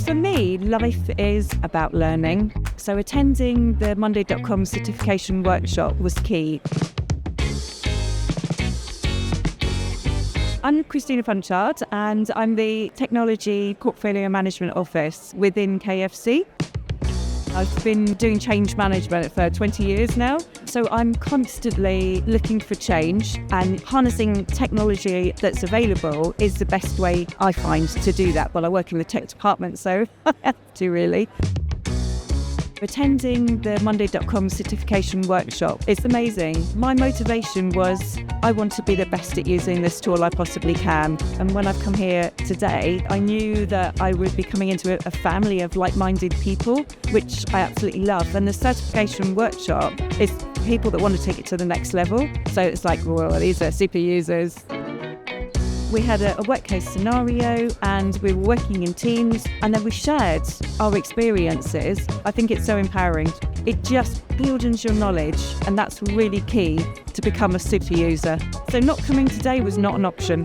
For me, life is about learning. So attending the Monday.com certification workshop was key. I'm Christina and I'm the Technology Portfolio Management Office within KFC. I've been doing change management for 20 years now, so I'm constantly looking for change, and harnessing technology that's available is the best way I find to do that. Well, I work in the tech department, so I have to really. Attending the Monday.com certification workshop is amazing. My motivation was I want to be the best at using this tool I possibly can. And when I've come here today, I knew that I would be coming into a family of like-minded people, which I absolutely love. And the certification workshop is people that want to take it to the next level. So it's like, well, these are super users. We had a work case scenario and we were working in teams, and then we shared our experiences. I think it's so empowering. It just broadens your knowledge, and that's really key to become a super user. So not coming today was not an option.